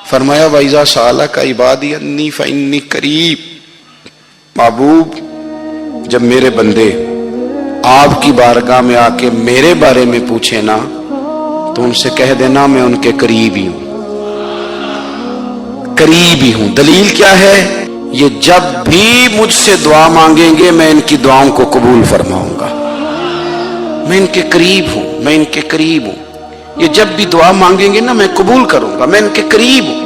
فرمایا وَإِذَا سَأَلَكَ عِبَادِي أَنِّي فَإِنِّي قَرِيبٌ، محبوب جب میرے بندے آپ کی بارگاہ میں آ کے میرے بارے میں پوچھے نا تو ان سے کہہ دینا میں ان کے قریب ہی ہوں، قریب ہی ہوں۔ دلیل کیا ہے؟ یہ جب بھی مجھ سے دعا مانگیں گے میں ان کی دعاؤں کو قبول فرماؤں گا، میں ان کے قریب ہوں، میں ان کے قریب ہوں۔ یہ جب بھی دعا مانگیں گے نا میں قبول کروں گا، میں ان کے قریب ہوں۔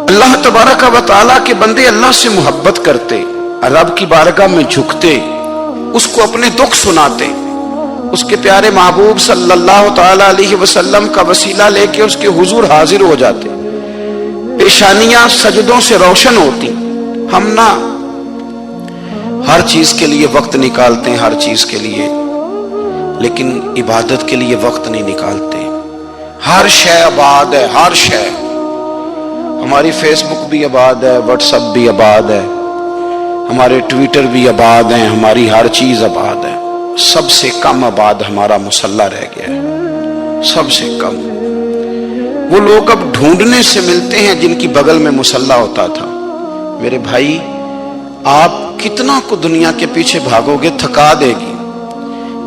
اللہ تبارک و تعالیٰ کے بندے اللہ سے محبت کرتے، رب کی بارگاہ میں جھکتے، اس کو اپنے دکھ سناتے، اس کے پیارے محبوب صلی اللہ تعالیٰ علیہ وسلم کا وسیلہ لے کے اس کے حضور حاضر ہو جاتے، پیشانیاں سجدوں سے روشن ہوتی۔ ہم نا ہر چیز کے لیے وقت نکالتے ہیں، ہر چیز کے لیے، لیکن عبادت کے لیے وقت نہیں نکالتے۔ ہر شے آباد ہے، ہر شے، ہماری فیس بک بھی آباد ہے، واٹس ایپ بھی آباد ہے، ہمارے ٹویٹر بھی آباد ہیں، ہماری ہر چیز آباد ہے۔ سب سے کم آباد ہمارا مصلی رہ گیا ہے، سب سے کم۔ وہ لوگ اب ڈھونڈنے سے ملتے ہیں جن کی بغل میں مصلی ہوتا تھا۔ میرے بھائی آپ کتنا کو دنیا کے پیچھے بھاگو گے تھکا دے گی،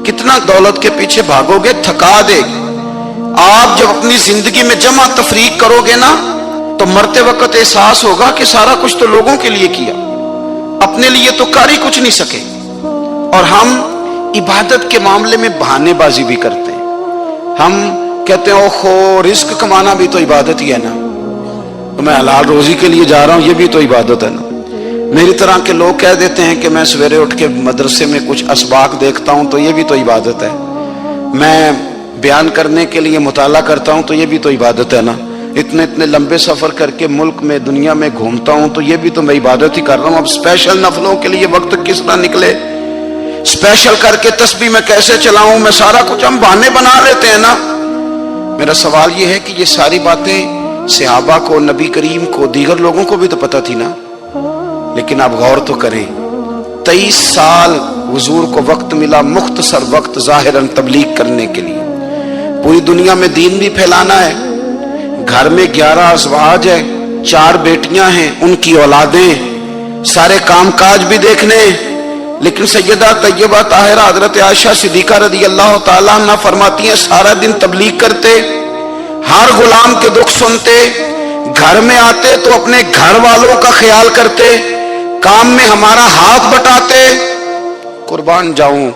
کتنا دولت کے پیچھے بھاگو گے تھکا دے گی۔ آپ جب اپنی زندگی میں جمع تفریق کرو گے نا تو مرتے وقت احساس ہوگا کہ سارا کچھ تو لوگوں کے لیے کیا، اپنے لیے تو کر ہی کچھ نہیں سکے۔ اور ہم عبادت کے معاملے میں بہانے بازی بھی کرتے ہیں۔ ہم کہتے ہیں اوہو رزق کمانا بھی تو عبادت ہی ہے نا، تو میں حلال روزی کے لیے جا رہا ہوں، یہ بھی تو عبادت ہے نا۔ میری طرح کے لوگ کہہ دیتے ہیں کہ میں سویرے اٹھ کے مدرسے میں کچھ اسباق دیکھتا ہوں تو یہ بھی تو عبادت ہے، میں بیان کرنے کے لیے مطالعہ کرتا ہوں تو یہ بھی تو عبادت ہے نا، اتنے لمبے سفر کر کے ملک میں دنیا میں گھومتا ہوں تو یہ بھی تو میں عبادت ہی کر رہا ہوں۔ اب اسپیشل نفلوں کے لیے وقت کس طرح نکلے، اسپیشل کر کے تسبیح میں کیسے چلاؤں، میں سارا کچھ ہم بہانے بنا لیتے ہیں نا۔ میرا سوال یہ ہے کہ یہ ساری باتیں صحابہ کو، نبی کریم کو، دیگر لوگوں کو بھی تو پتہ تھی نا، لیکن آپ غور تو کریں 23 سال حضور کو وقت ملا، مختصر وقت ظاہراً تبلیغ کرنے کے لیے، پوری دنیا میں دین بھی پھیلانا ہے۔ گھر میں 11 ازواج ہے، 4 بیٹیاں ہیں، ان کی اولادیں، سارے کام کاج بھی دیکھنے، لیکن سیدہ طیبہ طاہرہ حضرت عائشہ صدیقہ رضی اللہ تعالیٰ عنہ فرماتی ہیں سارا دن تبلیغ کرتے، ہر غلام کے دکھ سنتے، گھر میں آتے تو اپنے گھر والوں کا خیال کرتے، کام میں ہمارا ہاتھ بٹاتے۔ قربان جاؤں،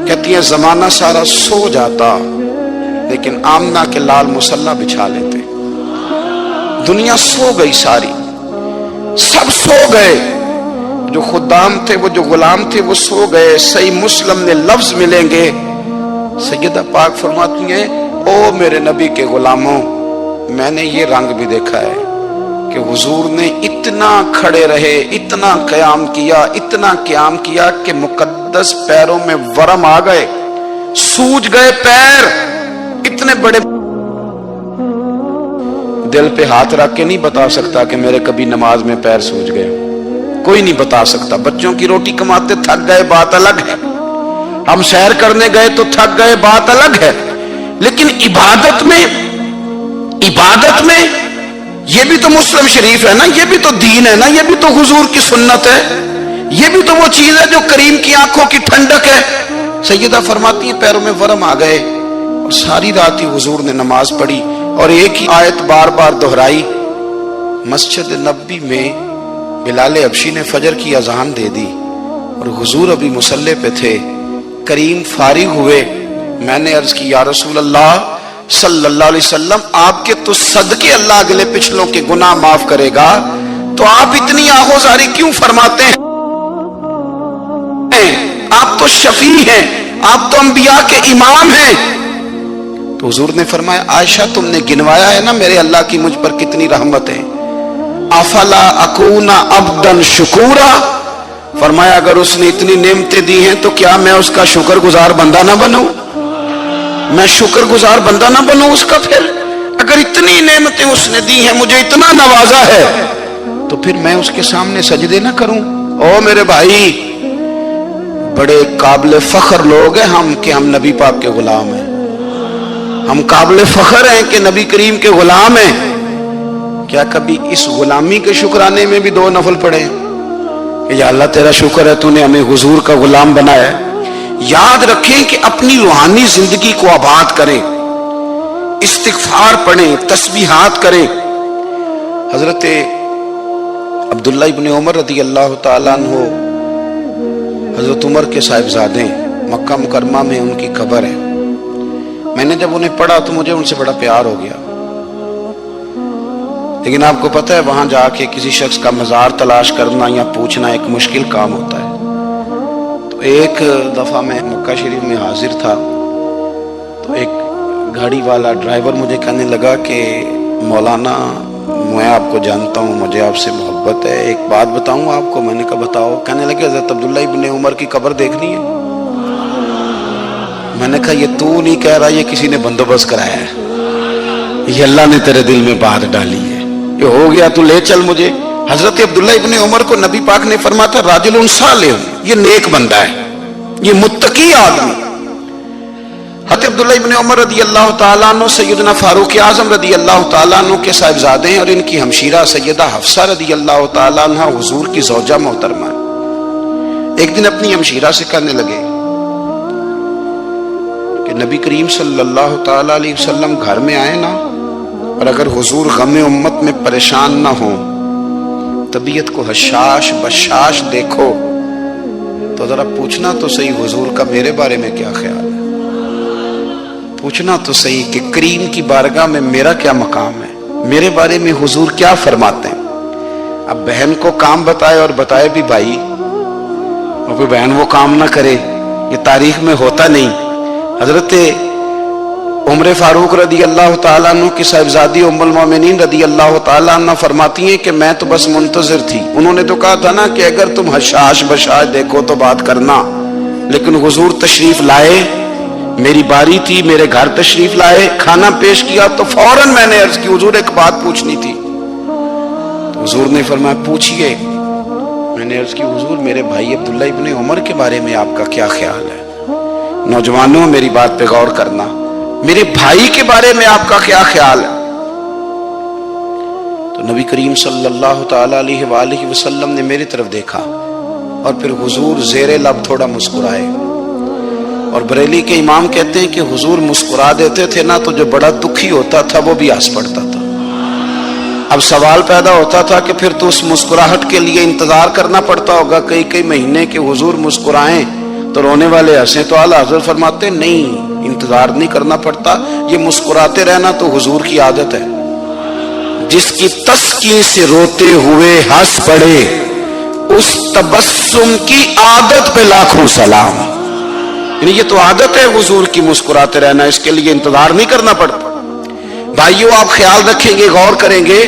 کہتی ہیں زمانہ سارا سو جاتا لیکن آمنہ کے لال مصلی بچھا لیتے۔ دنیا سو گئی، ساری سب سو گئے، جو خدام تھے، وہ جو غلام تھے وہ سو گئے۔ صحیح مسلم میں لفظ ملیں گے، سیدہ پاک فرماتی ہیں او میرے نبی کے غلاموں، میں نے یہ رنگ بھی دیکھا ہے کہ حضور نے اتنا کھڑے رہے، اتنا قیام کیا، اتنا قیام کیا کہ مقدس پیروں میں ورم آ گئے، سوج گئے پیر، اتنے بڑے۔ دل پہ ہاتھ رکھ کے نہیں بتا سکتا کہ میرے کبھی نماز میں پیر سوج گئے، کوئی نہیں بتا سکتا۔ بچوں کی روٹی کماتے تھک گئے بات الگ ہے، ہم سیر کرنے گئے تو تھک گئے بات الگ ہے، لیکن عبادت میں یہ بھی تو مسلم شریف ہے نا، یہ بھی تو دین ہے نا، یہ بھی تو حضور کی سنت ہے، یہ بھی تو وہ چیز ہے جو کریم کی آنکھوں کی ٹھنڈک ہے۔ سیدہ فرماتی ہیں پیروں میں ورم آ گئے، اور ساری رات ہی حضور نے نماز پڑھی اور ایک ہی آیت بار بار دہرائی۔ مسجد نبوی میں بلال حبشی نے فجر کی اذان دے دی اور حضور ابھی مصلی پہ تھے، کریم فارغ ہوئے، میں نے عرض کی یا رسول اللہ صلی اللہ علیہ وسلم آپ کے تو صدقے اللہ اگلے پچھلوں کے گناہ معاف کرے گا، تو آپ اتنی آہوزاری کیوں فرماتے ہیں؟ آپ تو شفیع ہیں، آپ تو انبیاء کے امام ہیں۔ تو حضور نے فرمایا عائشہ تم نے گنوایا ہے نا میرے اللہ کی مجھ پر کتنی رحمت ہے، افلا اکون عبدا شکورا، فرمایا اگر اس نے اتنی نعمتیں دی ہیں تو کیا میں اس کا شکر گزار بندہ نہ بنوں، میں شکر گزار بندہ نہ بنوں اس کا؟ پھر اگر اتنی نعمتیں اس نے دی ہیں، مجھے اتنا نوازا ہے، تو پھر میں اس کے سامنے سجدے نہ کروں؟ او میرے بھائی، بڑے قابل فخر لوگ ہیں ہم کہ ہم نبی پاک کے غلام ہیں، ہم قابل فخر ہیں کہ نبی کریم کے غلام ہیں، کیا کبھی اس غلامی کے شکرانے میں بھی 2 نفل پڑھے کہ یا اللہ تیرا شکر ہے تو نے ہمیں حضور کا غلام بنایا ہے؟ یاد رکھیں کہ اپنی روحانی زندگی کو آباد کریں، استغفار پڑھیں، تسبیحات کریں۔ حضرت عبداللہ ابن عمر رضی اللہ تعالیٰ عنہ حضرت عمر کے صاحبزادے، مکہ مکرمہ میں ان کی قبر ہے۔ میں نے جب انہیں پڑھا تو مجھے ان سے بڑا پیار ہو گیا، لیکن آپ کو پتہ ہے وہاں جا کے کسی شخص کا مزار تلاش کرنا یا پوچھنا ایک مشکل کام ہوتا ہے۔ تو ایک دفعہ میں مکہ شریف میں حاضر تھا، تو ایک گاڑی والا ڈرائیور مجھے کہنے لگا کہ مولانا میں آپ کو جانتا ہوں، مجھے آپ سے محبت ہے، ایک بات بتاؤں آپ کو؟ میں نے کہا بتاؤ۔ کہنے لگے حضرت عبداللہ ابن عمر کی قبر دیکھنی ہے۔ میں نے کہا یہ تو نہیں کہہ رہا، یہ کسی نے بندوبست کرایا ہے، یہ اللہ نے تیرے دل میں بات ڈالی ہے، یہ ہو گیا تو لے چل مجھے۔ حضرت عبداللہ ابن عمر کو نبی پاک نے فرمایا تھا راجل صالح، یہ نیک بندہ ہے، یہ متقی آدمی۔ حضرت عبداللہ ابن عمر رضی اللہ تعالیٰ عنہ سیدنا فاروق اعظم رضی اللہ تعالیٰ عنہ کے صاحبزادے ہیں، اور ان کی ہمشیرہ سیدہ حفصہ رضی اللہ تعالیٰ عنہ حضور کی زوجہ محترمہ۔ ایک دن اپنی ہمشیرہ سے کہنے لگے کہ نبی کریم صلی اللہ تعالیٰ علیہ وسلم گھر میں آئے نا، اور اگر حضور غم امت میں پریشان نہ ہوں، طبیعت کو حشاش بشاش دیکھو تو ذرا پوچھنا تو صحیح حضور کا میرے بارے میں کیا خیال ہے، پوچھنا تو صحیح کہ کریم کی بارگاہ میں میرا کیا مقام ہے، میرے بارے میں حضور کیا فرماتے ہیں۔ اب بہن کو کام بتائے، اور بتائے بھی بھائی، اور کوئی بہن وہ کام نہ کرے، یہ تاریخ میں ہوتا نہیں۔ حضرت عمر فاروق رضی اللہ تعالیٰ عنہ کی صاحبزادی ام المومنین رضی اللہ تعالیٰ عنہ فرماتی ہیں کہ میں تو بس منتظر تھی۔ انہوں نے تو کہا تھا نا کہ اگر تم حشاش بشاش دیکھو تو بات کرنا، لیکن حضور تشریف لائے، میری باری تھی، میرے گھر تشریف لائے، کھانا پیش کیا تو فوراً میں نے عرض کی حضور ایک بات پوچھنی تھی۔ تو حضور نے فرمایا پوچھئے۔ میں نے عرض کی حضور میرے بھائی عبداللہ ابن عمر کے بارے میں آپ کا کیا خیال ہے؟ نوجوانوں میری بات پہ غور کرنا، میرے بھائی کے بارے میں آپ کا کیا خیال ہے؟ تو نبی کریم صلی اللہ تعالیٰ علیہ وآلہ وسلم نے میری طرف دیکھا، اور پھر حضور زیر لب تھوڑا مسکرائے۔ اور بریلی کے امام کہتے ہیں کہ حضور مسکرا دیتے تھے نا تو جو بڑا دکھی ہوتا تھا وہ بھی ہنس پڑتا تھا۔ اب سوال پیدا ہوتا تھا کہ پھر تو اس مسکراہٹ کے لیے انتظار کرنا پڑتا ہوگا کئی مہینے کہ حضور مسکرائیں تو رونے والے ہنسیں، تو اعلیٰ حضرت فرماتے نہیں، انتظار نہیں کرنا پڑتا، یہ مسکراتے رہنا تو حضور کی عادت ہے۔ جس کی تسکین سے روتے ہوئے ہنس پڑے، اس تبسم کی عادت پہ لاکھوں سلام۔ یعنی یہ تو عادت ہے حضور کی مسکراتے رہنا، اس کے لیے انتظار نہیں کرنا پڑتا۔ بھائیو آپ خیال رکھیں گے، غور کریں گے،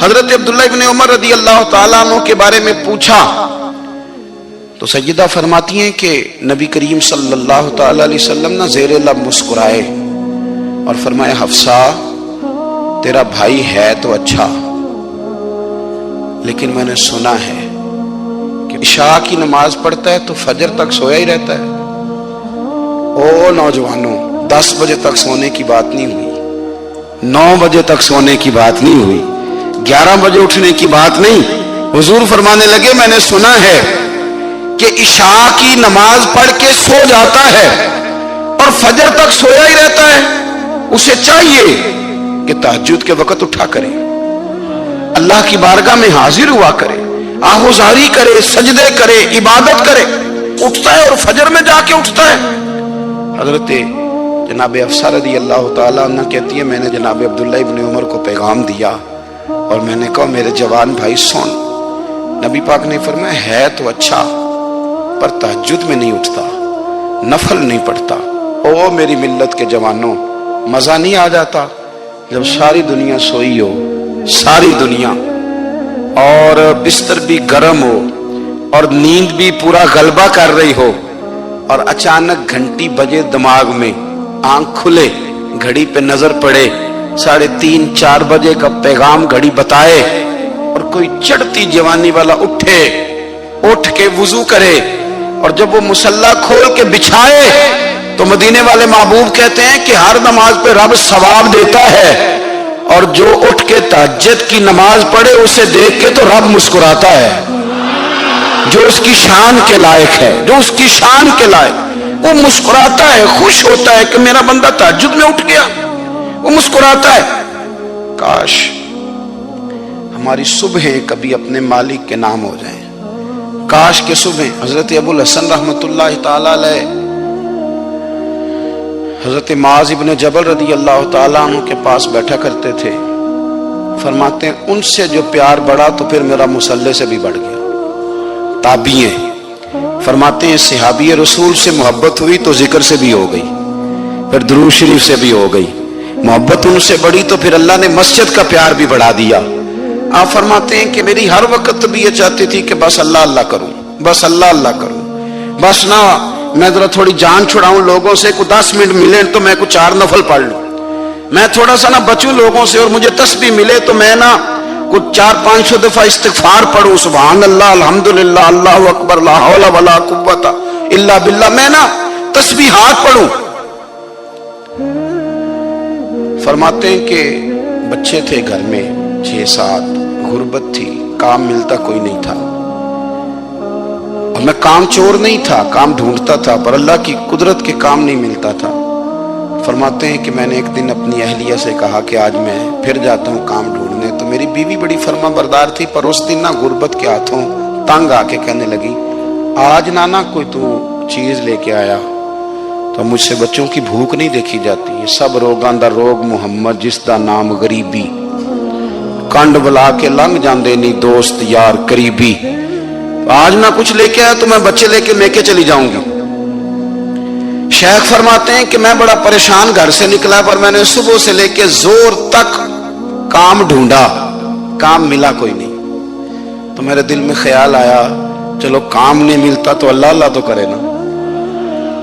حضرت عبداللہ ابن عمر رضی اللہ تعالیٰ عنہ کے بارے میں پوچھا تو سیدہ فرماتی ہیں کہ نبی کریم صلی اللہ تعالیٰ علیہ وسلم نہ زیر لب مسکرائے اور فرمایا حفصہ تیرا بھائی ہے تو اچھا، لیکن میں نے سنا ہے کہ عشاء کی نماز پڑھتا ہے تو فجر تک سویا ہی رہتا ہے۔ او نوجوانوں، 10 بجے تک سونے کی بات نہیں ہوئی، 9 بجے تک سونے کی بات نہیں ہوئی، 11 بجے اٹھنے کی بات نہیں۔ حضور فرمانے لگے میں نے سنا ہے کہ عشاء کی نماز پڑھ کے سو جاتا ہے اور فجر تک سویا ہی رہتا ہے، اسے چاہیے کہ تہجد کے وقت اٹھا کرے، اللہ کی بارگاہ میں حاضر ہوا کرے، آہوزاری کرے، سجدے کرے، عبادت کرے، اٹھتا ہے اور فجر میں جا کے اٹھتا ہے۔ حضرت جناب حفصہ رضی اللہ تعالیٰ عنہ کہتی ہے میں نے جناب عبداللہ ابن عمر کو پیغام دیا اور میں نے کہا میرے جوان بھائی سن، نبی پاک نے فرمایا ہے تو اچھا پر تہجد میں نہیں اٹھتا، نفل نہیں پڑھتا۔ او میری ملت کے جوانوں، مزہ نہیں آ جاتا جب ساری دنیا سوئی ہو، ساری دنیا، اور بستر بھی گرم ہو اور نیند بھی پورا غلبہ کر رہی ہو، اور اچانک گھنٹی بجے دماغ میں، آنکھ کھلے، گھڑی پہ نظر پڑے، 3:30 4 بجے کا پیغام گھڑی بتائے، اور کوئی چڑھتی جوانی والا اٹھ کے وضو کرے، اور جب وہ مصلی کھول کے بچھائے تو مدینے والے محبوب کہتے ہیں کہ ہر نماز پہ رب ثواب دیتا ہے، اور جو اٹھ کے تہجد کی نماز پڑھے اسے دیکھ کے تو رب مسکراتا ہے، جو اس کی شان کے لائق ہے، جو اس کی شان کے لائق، وہ مسکراتا ہے، خوش ہوتا ہے کہ میرا بندہ تہجد میں اٹھ گیا، وہ مسکراتا ہے۔ کاش ہماری صبحیں کبھی اپنے مالک کے نام ہو جائیں، کاش کے صبح۔ حضرت ابو الحسن رحمت اللہ تعالی علیہ حضرت معاذ ابن جبل رضی اللہ تعالیٰ عنہ کے پاس بیٹھا کرتے تھے، فرماتے ہیں ان سے جو پیار بڑھا تو پھر میرا مصلی سے بھی بڑھ گیا۔ تابعی ہیں، فرماتے ہیں صحابی رسول سے محبت ہوئی تو ذکر سے بھی ہو گئی، پھر درود شریف سے بھی ہو گئی، محبت ان سے بڑھی تو پھر اللہ نے مسجد کا پیار بھی بڑھا دیا۔ آپ فرماتے ہیں کہ میری ہر وقت بھی یہ چاہتی تھی کہ بس اللہ اللہ کروں، بس اللہ اللہ کروں، بس نہ میں ذرا تھوڑی جان چھڑاؤں لوگوں سے، کوئی 10 منٹ ملے تو میں کوئی 4 نفل پڑھ لوں، میں تھوڑا سا نہ بچوں لوگوں سے، اور مجھے تسبیح ملے تو میں نہ کچھ 400-500 دفعہ استغفار پڑھوں، سبحان اللہ، الحمدللہ، اللہ اکبر، لا حول ولا قوت الا باللہ، میں نہ تسبیحات پڑھوں۔ فرماتے ہیں کہ بچے تھے گھر میں 6-7، غربت تھی، کام ملتا کوئی نہیں تھا، اور میں کام چور نہیں تھا، کام ڈھونڈتا تھا، پر اللہ کی قدرت کے کام نہیں ملتا تھا۔ فرماتے ہیں کہ میں نے ایک دن اپنی اہلیہ سے کہا کہ آج میں پھر جاتا ہوں کام ڈھونڈنے، تو میری بیوی بڑی فرما بردار تھی، پر اس دن نہ غربت کے ہاتھوں تنگ آ کے کہنے لگی آج نانا کوئی تو چیز لے کے آیا، تو مجھ سے بچوں کی بھوک نہیں دیکھی جاتی، یہ سب روگاں دا روگ محمد جس دا نام غریبی، کنڈ بلا کے لنگ جاندے نہیں دوست یار قریبی، آج نہ کچھ لے کے آیا تو میں بچے لے کے چلی جاؤں گی۔ شیخ فرماتے ہیں کہ میں بڑا پریشان گھر سے نکلا، پر میں نے صبح سے لے کے زور تک کام ڈھونڈا، کام ملا کوئی نہیں، تو میرے دل میں خیال آیا چلو کام نہیں ملتا تو اللہ اللہ تو کرے نا،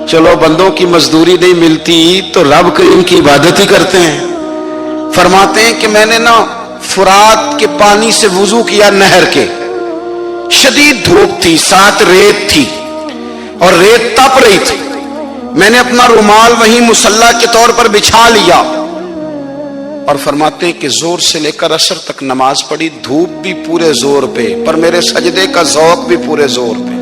چلو بندوں کی مزدوری نہیں ملتی تو رب کریم کی عبادت ہی کرتے ہیں۔ فرماتے ہیں کہ میں نے نا فرات کے پانی سے وضو کیا، نہر کے، شدید دھوپ تھی، ساتھ ریت تھی اور ریت تپ رہی تھی، میں نے اپنا رومال وہیں مصلی کے طور پر بچھا لیا، اور فرماتے ہیں کہ زور سے لے کر عصر تک نماز پڑھی، دھوپ بھی پورے زور پہ، پر میرے سجدے کا ذوق بھی پورے زور پہ۔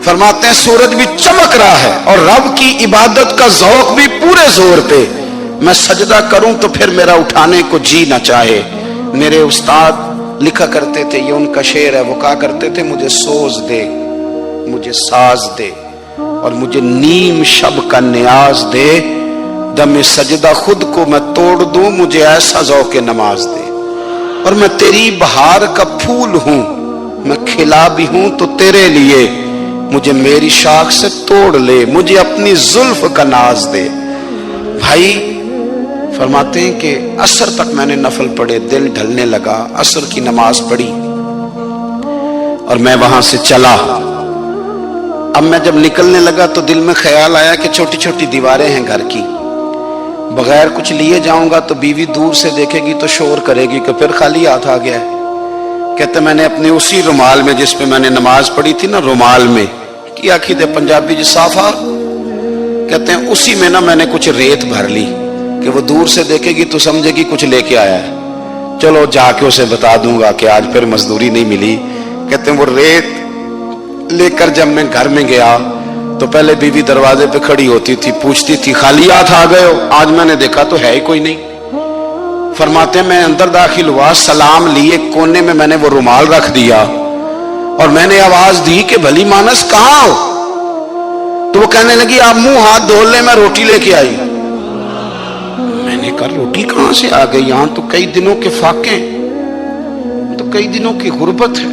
فرماتے ہیں سورج بھی چمک رہا ہے اور رب کی عبادت کا ذوق بھی پورے زور پہ، میں سجدہ کروں تو پھر میرا اٹھانے کو جی نہ چاہے۔ میرے استاد لکھا کرتے تھے، یہ ان کا شعر ہے، وہ کہا کرتے تھے مجھے سوز دے، مجھے ساز دے، اور مجھے نیم شب کا نیاز دے، دم سجدہ خود کو میں توڑ دوں، مجھے ایسا ذوق نماز دے، اور میں تیری بہار کا پھول ہوں، میں کھلا بھی ہوں تو تیرے لیے، مجھے میری شاخ سے توڑ لے، مجھے اپنی زلف کا ناز دے۔ بھائی فرماتے ہیں کہ عصر تک میں نے نفل پڑھے، دل ڈھلنے لگا، عصر کی نماز پڑھی اور میں وہاں سے چلا۔ اب میں جب نکلنے لگا تو دل میں خیال آیا کہ چھوٹی چھوٹی دیواریں ہیں گھر کی، بغیر کچھ لیے جاؤں گا تو بیوی دور سے دیکھے گی تو شور کرے گی کہ پھر خالی ہاتھ آ گیا ہے۔ کہتے میں نے اپنے اسی رومال میں جس پہ میں نے نماز پڑھی تھی نا، رومال میں کی آخی دے پنجابی جی صافہ، کہتے ہیں اسی میں نا میں نے کچھ ریت بھر لی کہ وہ دور سے دیکھے گی تو سمجھے گی کچھ لے کے آیا ہے، چلو جا کے اسے بتا دوں گا کہ آج پھر مزدوری نہیں ملی۔ کہتے ہیں وہ ریت لے کر جب میں گھر میں گیا تو پہلے بیوی دروازے پہ کھڑی ہوتی تھی، پوچھتی تھی خالی ہاتھ آ گئے ہو؟ آج میں نے دیکھا تو ہے ہی کوئی نہیں۔ فرماتے ہیں میں اندر داخل ہوا، سلام لیے، کونے میں میں نے وہ رومال رکھ دیا اور میں نے آواز دی کہ بھلی مانس کہاں ہو؟ تو وہ کہنے لگی آپ منہ ہاتھ دھو لیں، میں روٹی لے کے آئی۔ میں نے کہا روٹی کہاں سے آ گئی؟ یہاں تو کئی دنوں کے فاقے، تو کئی دنوں کی غربت ہے،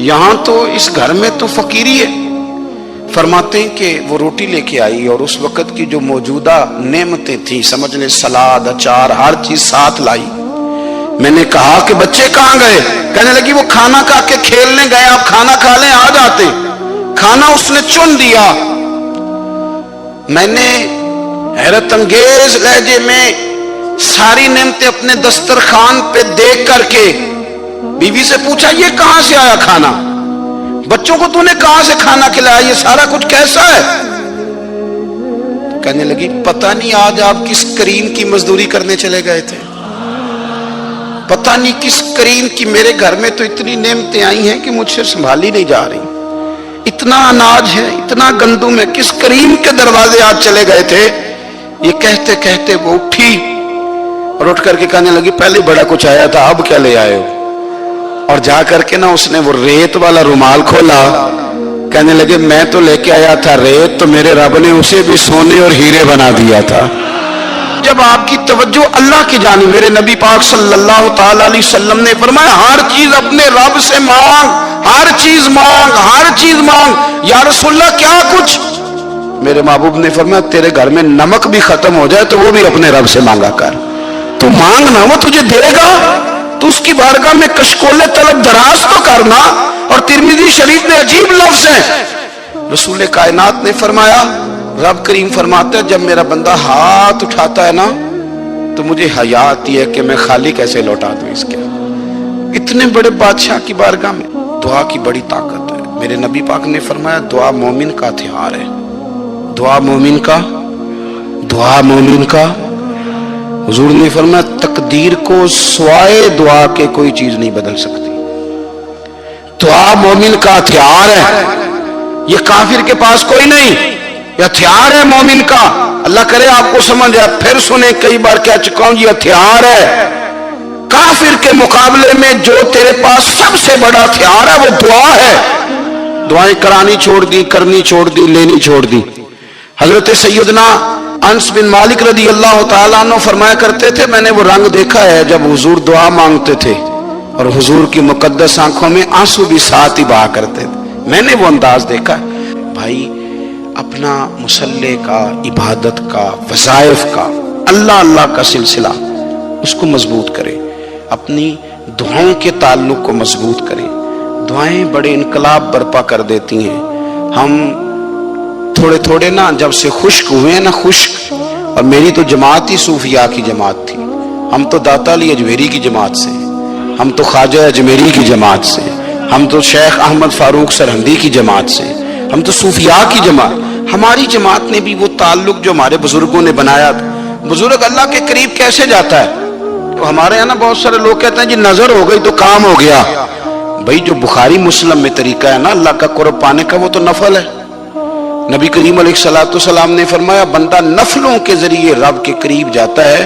یہاں تو اس گھر میں تو فقیری ہے۔ فرماتے ہیں کہ وہ روٹی لے کے آئی اور اس وقت کی جو موجودہ نعمتیں تھیں، سمجھ لیں سلاد، اچار، ہر چیز ساتھ لائی۔ میں نے کہا کہ بچے کہاں گئے؟ کہنے لگی وہ کھانا کھا کے کھیلنے گئے، آپ کھانا کھا لیں آ جاتے۔ کھانا اس نے چن دیا۔ میں نے حیرت انگیز لہجے میں ساری نعمتیں اپنے دسترخوان پہ دیکھ کر کے بیوی سے پوچھا یہ کہاں سے آیا کھانا؟ بچوں کو تو نے کہاں سے کھانا کھلایا؟ یہ سارا کچھ کیسا ہے؟ کہنے لگی پتہ نہیں آج آپ کس کریم کی مزدوری کرنے چلے گئے تھے، پتہ نہیں کس کریم کی، میرے گھر میں تو اتنی نعمتیں آئی ہیں کہ مجھ سے سنبھالی نہیں جا رہی، اتنا اناج ہے، اتنا گندم ہے، کس کریم کے دروازے آج چلے گئے تھے؟ یہ کہتے کہتے وہ اٹھی اور اٹھ کر کے کہنے لگی پہلے بڑا کچھ آیا تھا، اب کیا لے آئے ہو؟ اور جا کر کے نا اس نے وہ ریت والا رومال کھولا، کہنے لگے میں تو لے کے آیا تھا ریت، تو میرے رب نے اسے بھی سونے اور ہیرے بنا دیا تھا۔ جب آپ کی توجہ اللہ کی جانب، میرے نبی پاک صلی اللہ تعالی علیہ وسلم نے فرمایا ہر چیز اپنے رب سے مانگ، ہر چیز مانگ، ہر چیز مانگ۔ یا رسول اللہ کیا کچھ؟ میرے محبوب نے فرمایا تیرے گھر میں نمک بھی ختم ہو جائے تو وہ بھی اپنے رب سے مانگا کر، تو مانگنا وہ تجھے دے گا، تو اس کی بارگاہ میں کشکول طلب دراز تو کرنا۔ اور ترمذی شریف میں عجیب لفظ ہے، رسول کائنات نے فرمایا، رب کریم فرماتا ہے جب میرا بندہ ہاتھ اٹھاتا ہے نا تو مجھے حیا آتی ہے کہ میں خالی کیسے لوٹا دوں اس کے۔ اتنے بڑے بادشاہ کی بارگاہ میں دعا کی بڑی طاقت ہے۔ میرے نبی پاک نے فرمایا دعا مومن کا ہتھیار ہے، دعا مومن کا، دعا مومن کا۔ حضور نے فرمایا تقدیر کو سوائے دعا کے کوئی چیز نہیں بدل سکتی۔ دعا مومن کا ہتھیار ہے، یہ کافر کے پاس کوئی نہیں، یہ ہتھیار ہے مومن کا۔ اللہ کرے آپ کو سمجھ آئے، پھر سنیں، کئی بار کہہ چکا ہوں یہ ہتھیار ہے۔ کافر کے مقابلے میں جو تیرے پاس سب سے بڑا ہتھیار ہے وہ دعا ہے۔ دعائیں کرانی چھوڑ دی، کرنی چھوڑ دی، لینی چھوڑ دی۔ حضرت سیدنا انس بن مالک رضی اللہ تعالیٰ عنہ فرمایا کرتے تھے میں نے وہ رنگ دیکھا ہے جب حضور دعا مانگتے تھے اور حضور کی مقدس آنکھوں میں آنسو بھی ساتھ ہی بہا کرتے تھے، میں نے وہ انداز دیکھا ہے۔ بھائی اپنا مصلی کا، عبادت کا، وظائف کا، اللہ اللہ کا سلسلہ اس کو مضبوط کریں، اپنی دعاؤں کے تعلق کو مضبوط کریں۔ دعائیں بڑے انقلاب برپا کر دیتی ہیں۔ ہم تھوڑے تھوڑے نا جب سے خشک ہوئے ہیں نا، خشک، اور میری تو جماعت ہی صوفیاء کی جماعت تھی، ہم تو داتا علی اجمیری کی جماعت سے، ہم تو خواجہ اجمیری کی جماعت سے، ہم تو شیخ احمد فاروق سرہندی کی جماعت سے، ہم تو صوفیاء کی جماعت۔ ہماری جماعت نے بھی وہ تعلق جو ہمارے بزرگوں نے بنایا تھا۔ بزرگ اللہ کے قریب کیسے جاتا ہے؟ تو ہمارے یہاں نا بہت سارے لوگ کہتے ہیں جی نظر ہو گئی تو کام ہو گیا۔ بھائی جو بخاری مسلم میں طریقہ ہے نا اللہ کا قرب پانے کا وہ تو نفل ہے۔ نبی کریم علیہ الصلوۃ والسلام نے فرمایا بندہ نفلوں کے ذریعے رب کے قریب جاتا ہے،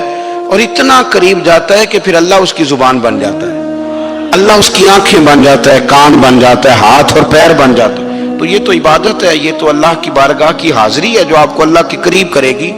اور اتنا قریب جاتا ہے کہ پھر اللہ اس کی زبان بن جاتا ہے، اللہ اس کی آنکھیں بن جاتا ہے، کان بن جاتا ہے، ہاتھ اور پیر بن جاتا ہے۔ تو یہ تو عبادت ہے، یہ تو اللہ کی بارگاہ کی حاضری ہے جو آپ کو اللہ کے قریب کرے گی۔